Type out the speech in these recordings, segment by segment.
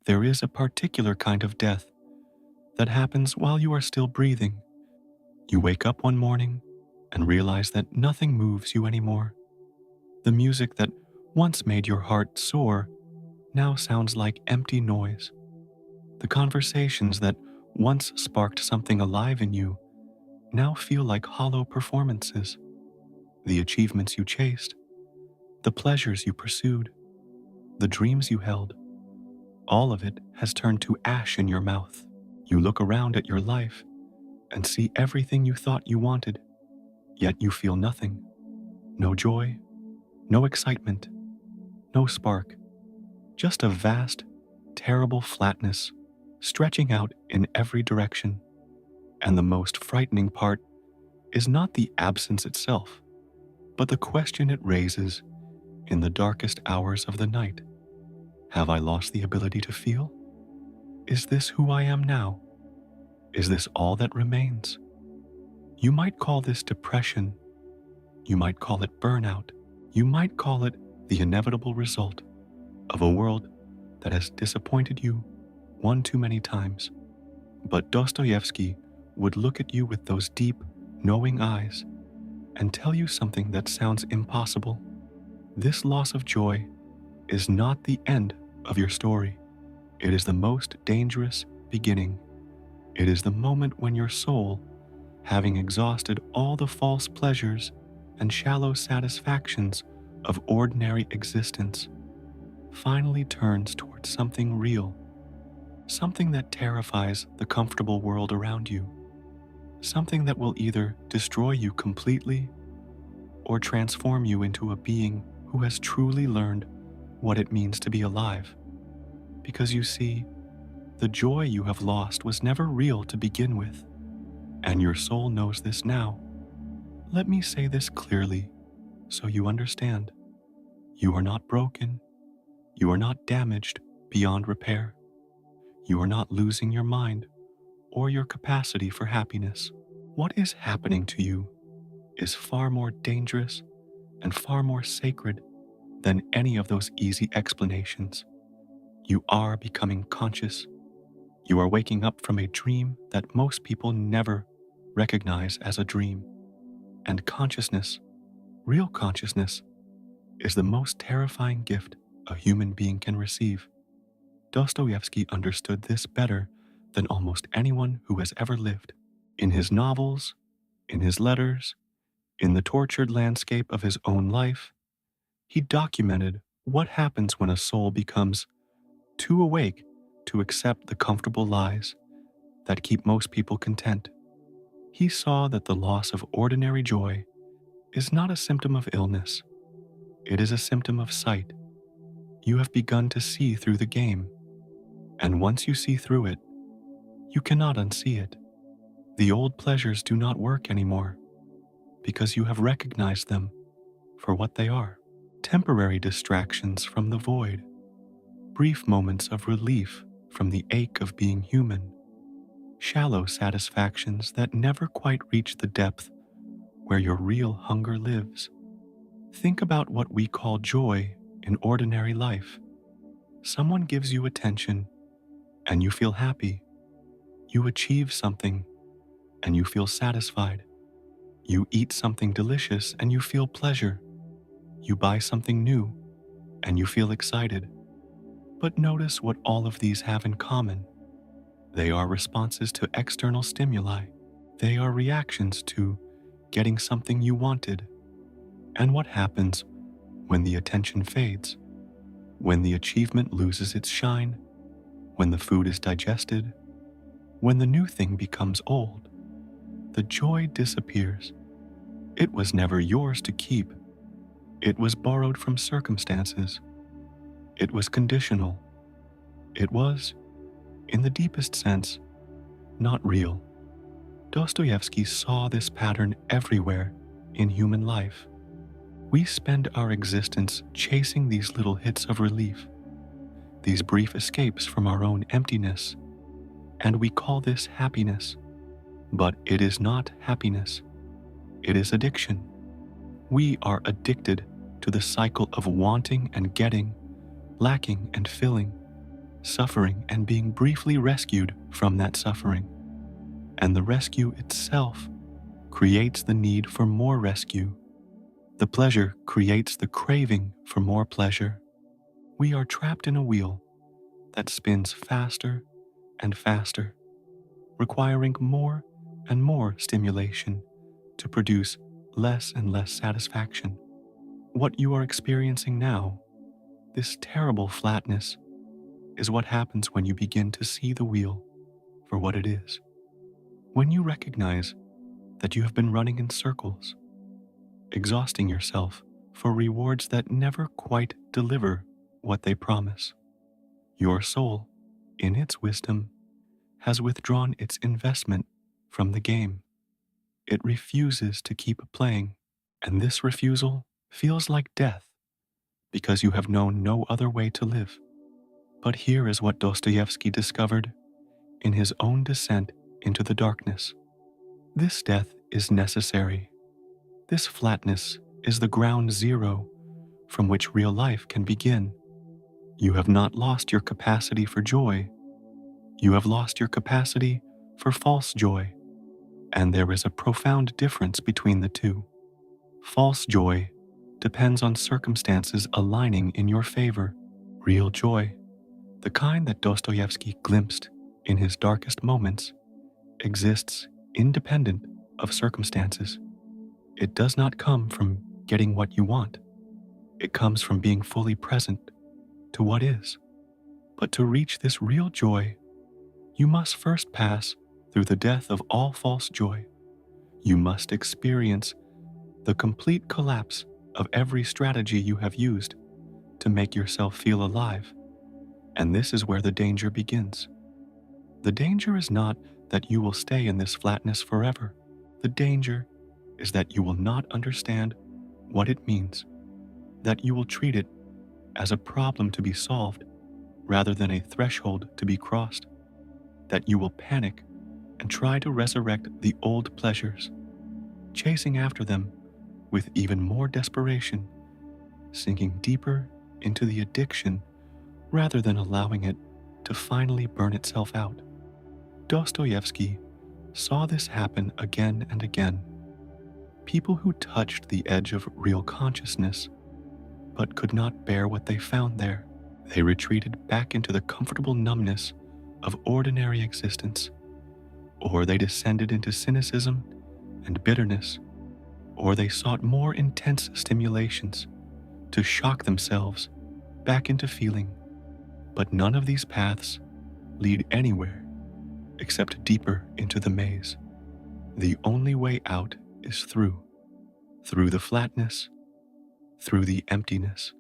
There is a particular kind of death that happens while you are still breathing. You wake up one morning and realize that nothing moves you anymore. The music that once made your heart soar now sounds like empty noise. The conversations that once sparked something alive in you now feel like hollow performances. The achievements you chased, the pleasures you pursued, the dreams you held, all of it has turned to ash in your mouth. You look around at your life and see everything you thought you wanted, yet you feel nothing. No joy, no excitement, no spark, just a vast, terrible flatness stretching out in every direction. And the most frightening part is not the absence itself, but the question it raises in the darkest hours of the night. Have I lost the ability to feel? Is this who I am now? Is this all that remains? You might call this depression. You might call it burnout. You might call it the inevitable result of a world that has disappointed you one too many times. But Dostoevsky would look at you with those deep, knowing eyes and tell you something that sounds impossible. This loss of joy is not the end of your story. It is the most dangerous beginning. It is the moment when your soul, having exhausted all the false pleasures and shallow satisfactions of ordinary existence, finally turns towards something real, something that terrifies the comfortable world around you, something that will either destroy you completely or transform you into a being who has truly learned what it means to be alive. Because you see, the joy you have lost was never real to begin with, and your soul knows this now. Let me say this clearly so you understand. You are not broken. You are not damaged beyond repair. You are not losing your mind or your capacity for happiness. What is happening to you is far more dangerous and far more sacred than any of those easy explanations. You are becoming conscious. You are waking up from a dream that most people never recognize as a dream. And consciousness, real consciousness, is the most terrifying gift a human being can receive. Dostoevsky understood this better than almost anyone who has ever lived. In his novels, in his letters, in the tortured landscape of his own life, he documented what happens when a soul becomes too awake to accept the comfortable lies that keep most people content. He saw that the loss of ordinary joy is not a symptom of illness. It is a symptom of sight. You have begun to see through the game, and once you see through it, you cannot unsee it. The old pleasures do not work anymore because you have recognized them for what they are: temporary distractions from the void, brief moments of relief from the ache of being human, shallow satisfactions that never quite reach the depth where your real hunger lives. Think about what we call joy in ordinary life. Someone gives you attention and you feel happy. You achieve something and you feel satisfied. You eat something delicious and you feel pleasure. You buy something new and you feel excited. But notice what all of these have in common. They are responses to external stimuli. They are reactions to getting something you wanted. And what happens when the attention fades? When the achievement loses its shine? When the food is digested? When the new thing becomes old? The joy disappears. It was never yours to keep. It was borrowed from circumstances. It was conditional. It was, in the deepest sense, not real. Dostoevsky saw this pattern everywhere in human life. We spend our existence chasing these little hits of relief, these brief escapes from our own emptiness, and we call this happiness. But it is not happiness. It is addiction. We are addicted to the cycle of wanting and getting, lacking and filling, suffering and being briefly rescued from that suffering. And the rescue itself creates the need for more rescue. The pleasure creates the craving for more pleasure. We are trapped in a wheel that spins faster and faster, requiring more and more stimulation to produce less and less satisfaction. What you are experiencing now, this terrible flatness, is what happens when you begin to see the wheel for what it is. When you recognize that you have been running in circles, exhausting yourself for rewards that never quite deliver what they promise. Your soul, in its wisdom, has withdrawn its investment from the game. It refuses to keep playing, and this refusal feels like death because you have known no other way to live. But here is what Dostoevsky discovered in his own descent into the darkness. This death is necessary. This flatness is the ground zero from which real life can begin. You have not lost your capacity for joy. You have lost your capacity for false joy. And there is a profound difference between the two. False joy depends on circumstances aligning in your favor. Real joy, the kind that Dostoevsky glimpsed in his darkest moments, exists independent of circumstances. It does not come from getting what you want. It comes from being fully present to what is. But to reach this real joy, you must first pass through the death of all false joy. You must experience the complete collapse of every strategy you have used to make yourself feel alive. And this is where the danger begins. The danger is not that you will stay in this flatness forever. The danger is that you will not understand what it means, that you will treat it as a problem to be solved rather than a threshold to be crossed, that you will panic and try to resurrect the old pleasures, chasing after them with even more desperation, sinking deeper into the addiction rather than allowing it to finally burn itself out. Dostoevsky saw this happen again and again. People who touched the edge of real consciousness but could not bear what they found there. They retreated back into the comfortable numbness of ordinary existence, or they descended into cynicism and bitterness, or they sought more intense stimulations to shock themselves back into feeling. But none of these paths lead anywhere except deeper into the maze. The only way out is through the flatness, through the emptiness,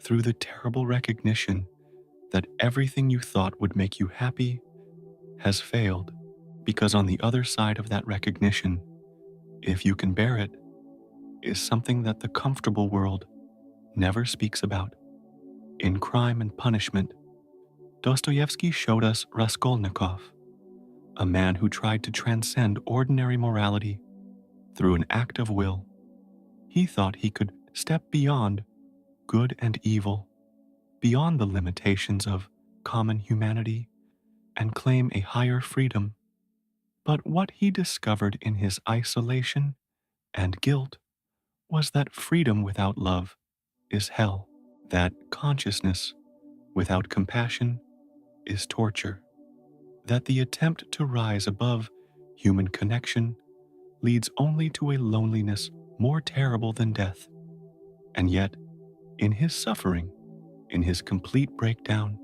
through the terrible recognition that everything you thought would make you happy has failed, because on the other side of that recognition, if you can bear it, is something that the comfortable world never speaks about. In Crime and Punishment, Dostoevsky showed us Raskolnikov, a man who tried to transcend ordinary morality through an act of will. He thought he could step beyond good and evil, beyond the limitations of common humanity, and claim a higher freedom. But what he discovered in his isolation and guilt was that freedom without love is hell, that consciousness without compassion is torture, that the attempt to rise above human connection leads only to a loneliness more terrible than death. And yet, in his suffering, in his complete breakdown,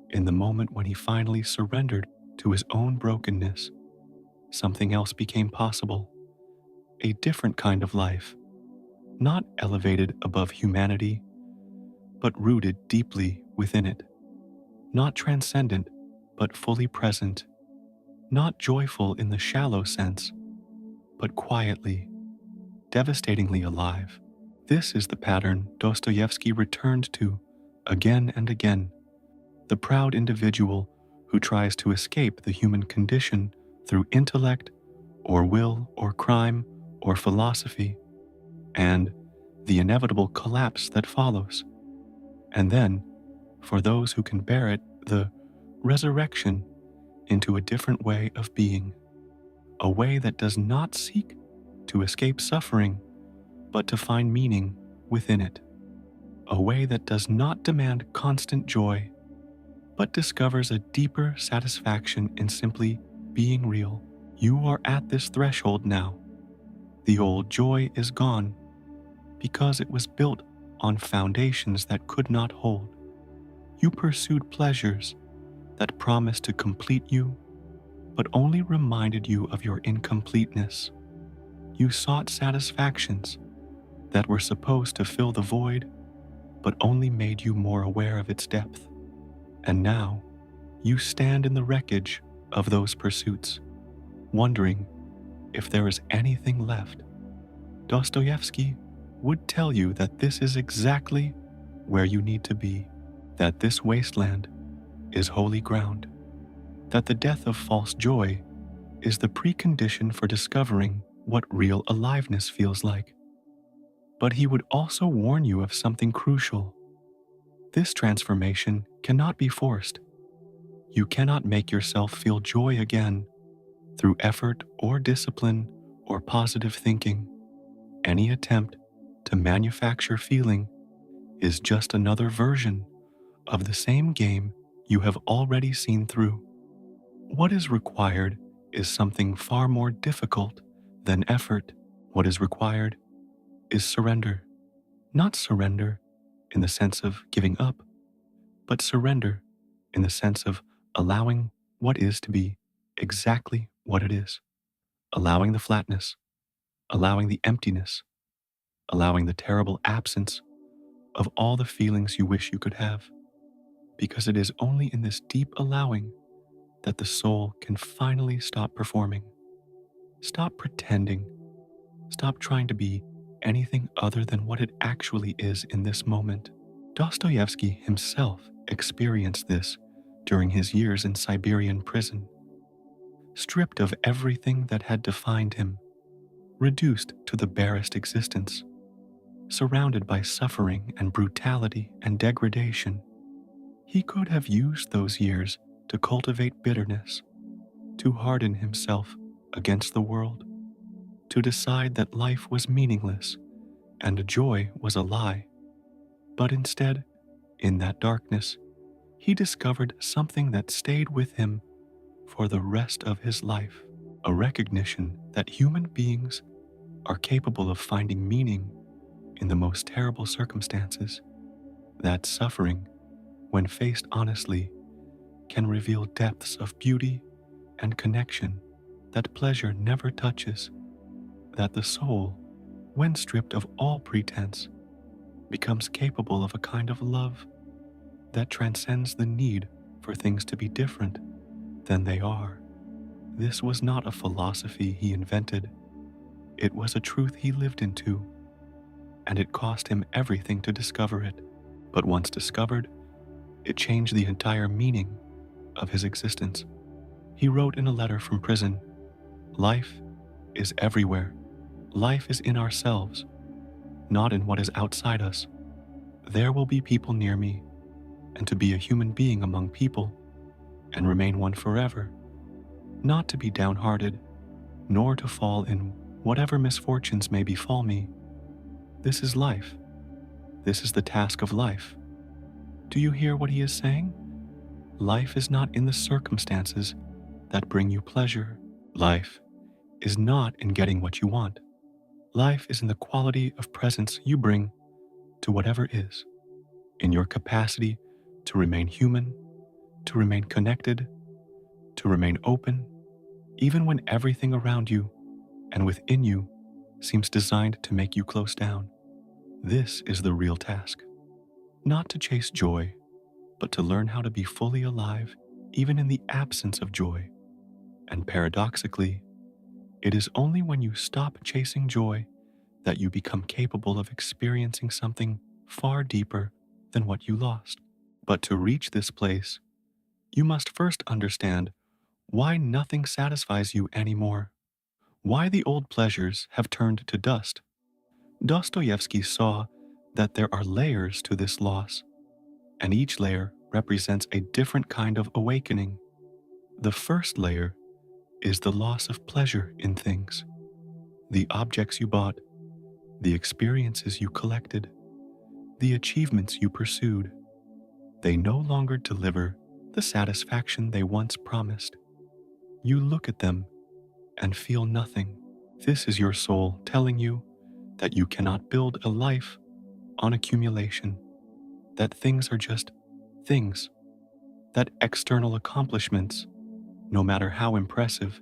in the moment when he finally surrendered to his own brokenness, something else became possible, a different kind of life, not elevated above humanity, but rooted deeply within it, not transcendent, but fully present, not joyful in the shallow sense, but quietly, devastatingly alive. This is the pattern Dostoevsky returned to again and again. The proud individual who tries to escape the human condition through intellect or will or crime or philosophy, and the inevitable collapse that follows. And then, for those who can bear it, the resurrection into a different way of being, a way that does not seek to escape suffering, but to find meaning within it, a way that does not demand constant joy, but discovers a deeper satisfaction in simply being real. You are at this threshold now. The old joy is gone because it was built on foundations that could not hold. You pursued pleasures that promised to complete you, but only reminded you of your incompleteness. You sought satisfactions that were supposed to fill the void, but only made you more aware of its depth. And now, you stand in the wreckage of those pursuits, wondering if there is anything left. Dostoevsky would tell you that this is exactly where you need to be, that this wasteland is holy ground, that the death of false joy is the precondition for discovering what real aliveness feels like. But he would also warn you of something crucial. This transformation cannot be forced. You cannot make yourself feel joy again through effort or discipline or positive thinking. Any attempt to manufacture feeling is just another version of the same game you have already seen through. What is required is something far more difficult than effort. What is required is surrender. Not surrender in the sense of giving up, but surrender in the sense of allowing what is to be exactly what it is, allowing the flatness, allowing the emptiness, allowing the terrible absence of all the feelings you wish you could have, because it is only in this deep allowing that the soul can finally stop performing. Stop pretending. Stop trying to be anything other than what it actually is in this moment. Dostoevsky himself experienced this during his years in Siberian prison. Stripped of everything that had defined him, reduced to the barest existence, surrounded by suffering and brutality and degradation, he could have used those years to cultivate bitterness, to harden himself against the world, to decide that life was meaningless and joy was a lie. But instead, in that darkness, he discovered something that stayed with him for the rest of his life, a recognition that human beings are capable of finding meaning in the most terrible circumstances, that suffering, when faced honestly, can reveal depths of beauty and connection that pleasure never touches, that the soul, when stripped of all pretense, becomes capable of a kind of love that transcends the need for things to be different than they are. This was not a philosophy he invented. It was a truth he lived into, and it cost him everything to discover it. But once discovered, it changed the entire meaning of his existence. He wrote in a letter from prison, "Life is everywhere. Life is in ourselves, not in what is outside us. There will be people near me, and to be a human being among people and remain one forever, not to be downhearted, nor to fall in whatever misfortunes may befall me. This is life. This is the task of life." Do you hear what he is saying? Life is not in the circumstances that bring you pleasure. Life is not in getting what you want. Life is in the quality of presence you bring to whatever is, in your capacity to remain human, to remain connected, to remain open, even when everything around you and within you seems designed to make you close down. This is the real task. Not to chase joy, but to learn how to be fully alive even in the absence of joy. And paradoxically, it is only when you stop chasing joy that you become capable of experiencing something far deeper than what you lost. But to reach this place, you must first understand why nothing satisfies you anymore, why the old pleasures have turned to dust. Dostoevsky saw that there are layers to this loss, and each layer represents a different kind of awakening. The first layer is the loss of pleasure in things, the objects you bought, the experiences you collected, the achievements you pursued. They no longer deliver the satisfaction they once promised. You look at them and feel nothing. This is your soul telling you that you cannot build a life on accumulation, that things are just things, that external accomplishments, no matter how impressive,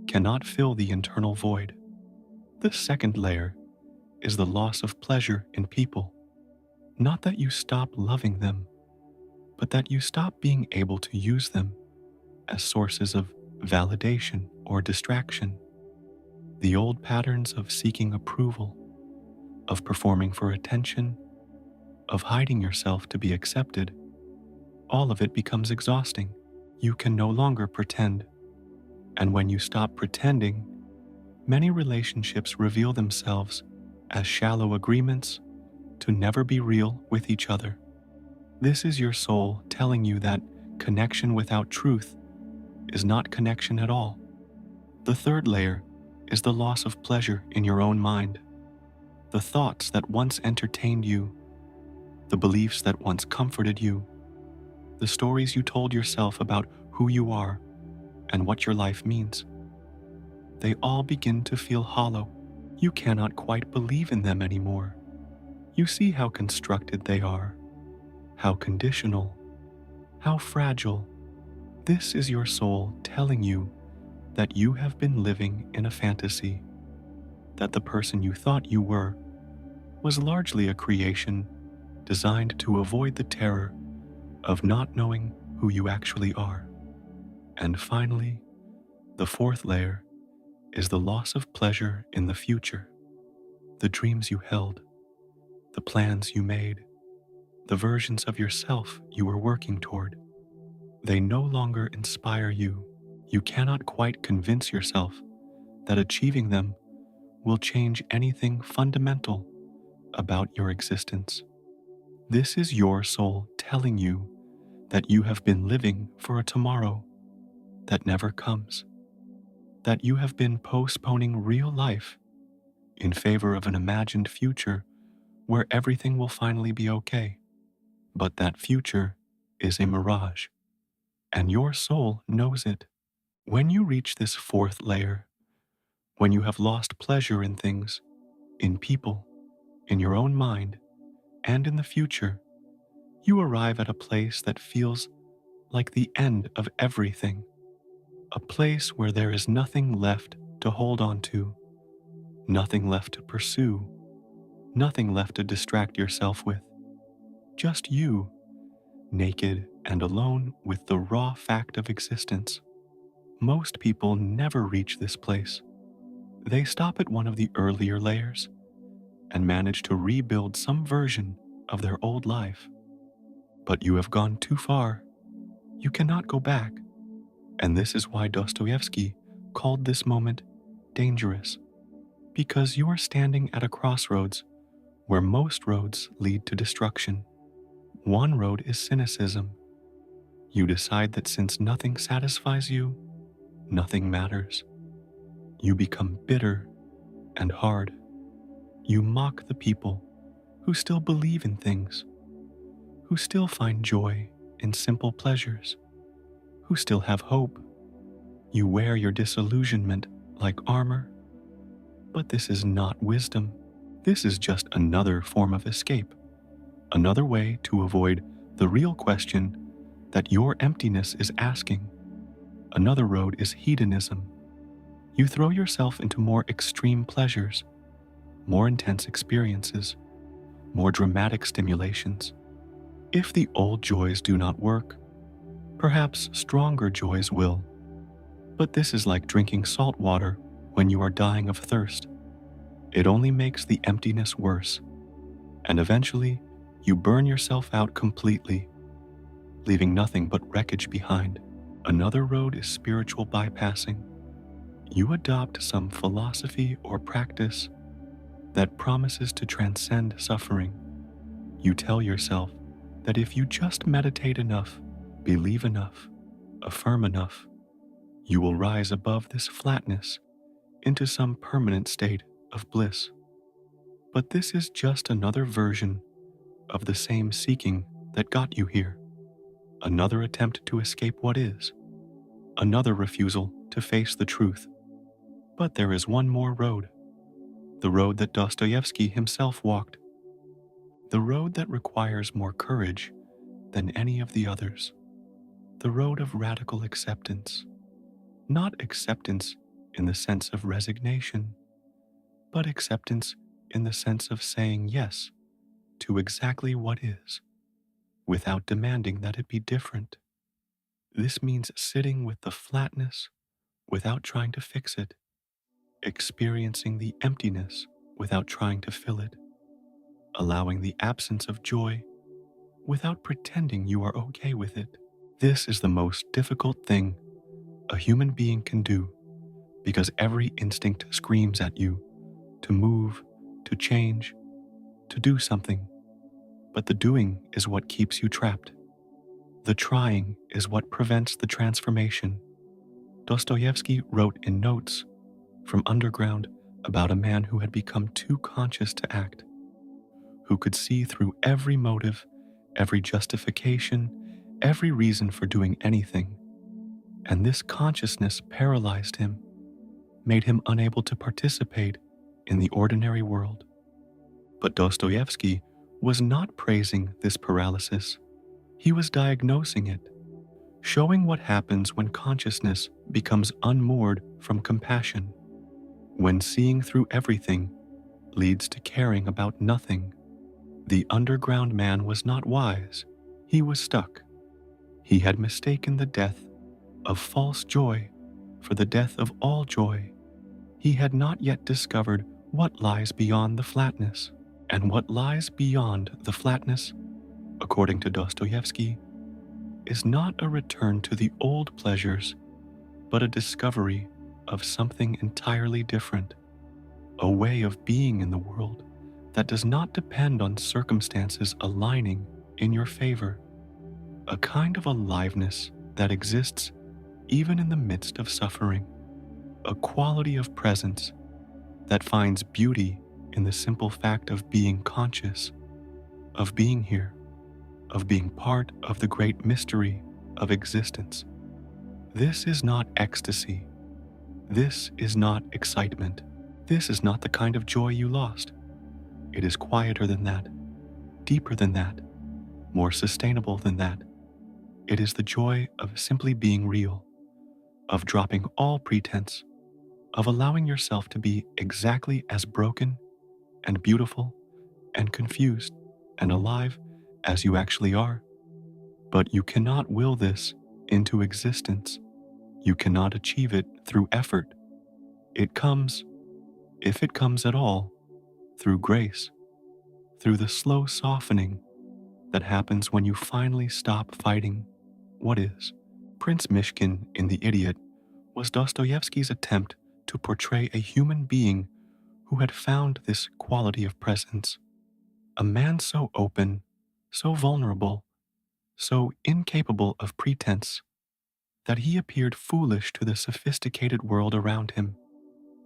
cannot fill the internal void. The second layer is the loss of pleasure in people. Not that you stop loving them, but that you stop being able to use them as sources of validation or distraction. The old patterns of seeking approval, of performing for attention, of hiding yourself to be accepted, all of it becomes exhausting. You can no longer pretend. And when you stop pretending, many relationships reveal themselves as shallow agreements to never be real with each other. This is your soul telling you that connection without truth is not connection at all. The third layer is the loss of pleasure in your own mind. The thoughts that once entertained you, the beliefs that once comforted you, the stories you told yourself about who you are and what your life means. They all begin to feel hollow. You cannot quite believe in them anymore. You see how constructed they are, how conditional, how fragile. This is your soul telling you that you have been living in a fantasy, that the person you thought you were was largely a creation designed to avoid the terror of not knowing who you actually are. And finally, the fourth layer is the loss of pleasure in the future, the dreams you held, the plans you made, the versions of yourself you were working toward. They no longer inspire you. You cannot quite convince yourself that achieving them will change anything fundamental about your existence. This is your soul telling you that you have been living for a tomorrow that never comes, that you have been postponing real life in favor of an imagined future where everything will finally be okay. But that future is a mirage, and your soul knows it. When you reach this fourth layer, when you have lost pleasure in things, in people, in your own mind, and in the future, you arrive at a place that feels like the end of everything, a place where there is nothing left to hold on to, nothing left to pursue, nothing left to distract yourself with. Just you, naked and alone with the raw fact of existence. Most people never reach this place. They stop at one of the earlier layers and manage to rebuild some version of their old life. But you have gone too far. You cannot go back. And this is why Dostoevsky called this moment dangerous, because you are standing at a crossroads where most roads lead to destruction. One road is cynicism. You decide that since nothing satisfies you, nothing matters. You become bitter and hard. You mock the people who still believe in things, who still find joy in simple pleasures, who still have hope. You wear your disillusionment like armor. But this is not wisdom. This is just another form of escape, another way to avoid the real question that your emptiness is asking. Another road is hedonism. You throw yourself into more extreme pleasures, more intense experiences, more dramatic stimulations. If the old joys do not work, perhaps stronger joys will. But this is like drinking salt water when you are dying of thirst. It only makes the emptiness worse, and eventually you burn yourself out completely, leaving nothing but wreckage behind. Another road is spiritual bypassing. You adopt some philosophy or practice that promises to transcend suffering. You tell yourself that if you just meditate enough, believe enough, affirm enough, you will rise above this flatness into some permanent state of bliss. But this is just another version of the same seeking that got you here, another attempt to escape what is, another refusal to face the truth. But there is one more road, the road that Dostoevsky himself walked, the road that requires more courage than any of the others, the road of radical acceptance. Not acceptance in the sense of resignation, but acceptance in the sense of saying yes to exactly what is, without demanding that it be different. This means sitting with the flatness without trying to fix it, experiencing the emptiness without trying to fill it, allowing the absence of joy without pretending you are okay with it. This is the most difficult thing a human being can do because every instinct screams at you to move, to change, to do something. But the doing is what keeps you trapped. The trying is what prevents the transformation. Dostoevsky wrote in Notes from Underground about a man who had become too conscious to act, who could see through every motive, every justification, every reason for doing anything. And this consciousness paralyzed him, made him unable to participate in the ordinary world. But Dostoevsky was not praising this paralysis. He was diagnosing it, showing what happens when consciousness becomes unmoored from compassion, when seeing through everything leads to caring about nothing. The underground man was not wise. He was stuck. He had mistaken the death of false joy for the death of all joy. He had not yet discovered what lies beyond the flatness. And what lies beyond the flatness, according to Dostoevsky, is not a return to the old pleasures, but a discovery of something entirely different, a way of being in the world that does not depend on circumstances aligning in your favor, a kind of aliveness that exists even in the midst of suffering, a quality of presence that finds beauty in the simple fact of being conscious, of being here, of being part of the great mystery of existence. This is not ecstasy. This is not excitement. This is not the kind of joy you lost. It is quieter than that, deeper than that, more sustainable than that. It is the joy of simply being real, of dropping all pretense, of allowing yourself to be exactly as broken and beautiful and confused and alive as you actually are. But you cannot will this into existence. You cannot achieve it through effort. It comes, if it comes at all, through grace, through the slow softening that happens when you finally stop fighting what is. Prince Mishkin in The Idiot was Dostoevsky's attempt to portray a human being who had found this quality of presence, a man so open, so vulnerable, so incapable of pretense, that he appeared foolish to the sophisticated world around him.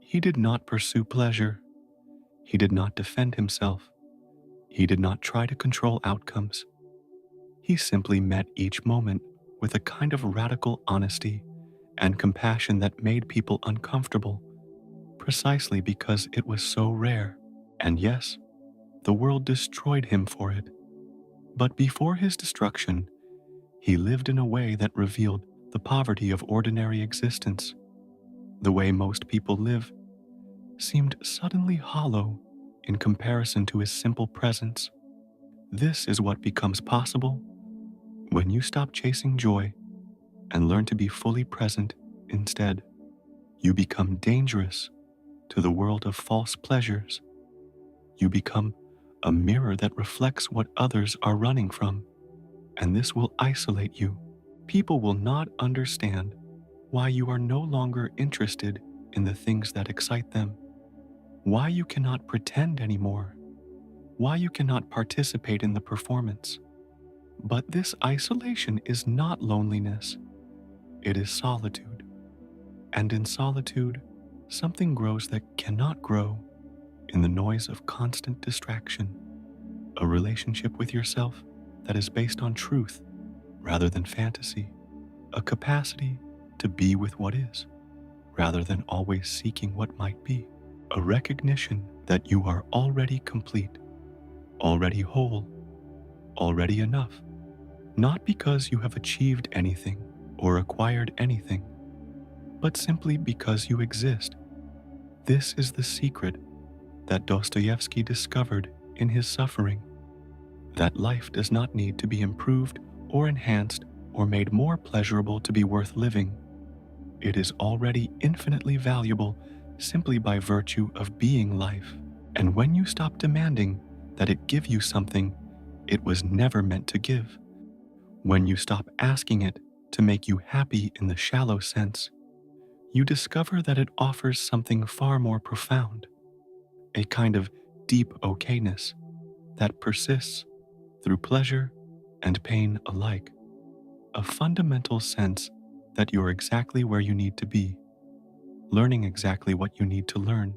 He did not pursue pleasure. He did not defend himself. He did not try to control outcomes. He simply met each moment with a kind of radical honesty and compassion that made people uncomfortable, precisely because it was so rare. And yes, the world destroyed him for it. But before his destruction, he lived in a way that revealed the poverty of ordinary existence. The way most people live seemed suddenly hollow in comparison to his simple presence. This is what becomes possible when you stop chasing joy and learn to be fully present instead. You become dangerous to the world of false pleasures. You become a mirror that reflects what others are running from, and this will isolate you. People will not understand why you are no longer interested in the things that excite them, why you cannot pretend anymore, why you cannot participate in the performance. But this isolation is not loneliness, it is solitude. And in solitude, something grows that cannot grow in the noise of constant distraction. A relationship with yourself that is based on truth rather than fantasy. A capacity to be with what is rather than always seeking what might be. A recognition that you are already complete, already whole, already enough. Not because you have achieved anything or acquired anything, but simply because you exist. This is the secret that Dostoevsky discovered in his suffering, that life does not need to be improved or enhanced or made more pleasurable to be worth living. It is already infinitely valuable simply by virtue of being life. And when you stop demanding that it give you something it was never meant to give, when you stop asking it to make you happy in the shallow sense, you discover that it offers something far more profound, a kind of deep okayness that persists through pleasure and pain alike, a fundamental sense that you're exactly where you need to be, learning exactly what you need to learn,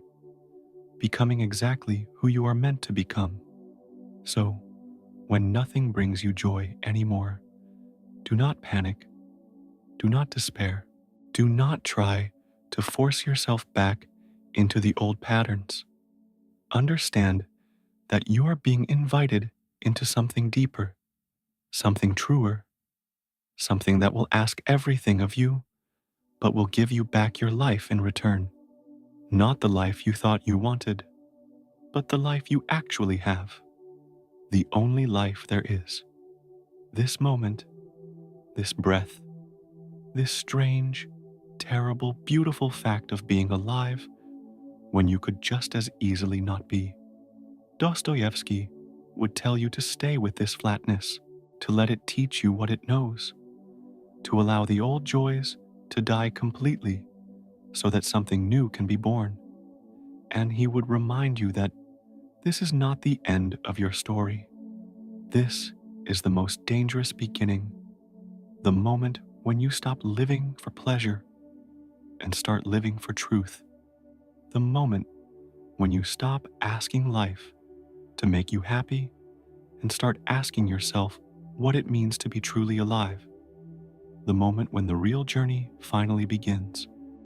becoming exactly who you are meant to become. So, when nothing brings you joy anymore, do not panic, do not despair, do not try to force yourself back into the old patterns. Understand that you are being invited into something deeper, something truer, something that will ask everything of you, but will give you back your life in return. Not the life you thought you wanted, but the life you actually have, the only life there is. This moment, this breath, this strange, terrible, beautiful fact of being alive when you could just as easily not be. Dostoevsky would tell you to stay with this flatness, to let it teach you what it knows, to allow the old joys to die completely so that something new can be born. And he would remind you that this is not the end of your story. This is the most dangerous beginning, the moment when you stop living for pleasure and start living for truth, the moment when you stop asking life to make you happy and start asking yourself what it means to be truly alive, the moment when the real journey finally begins.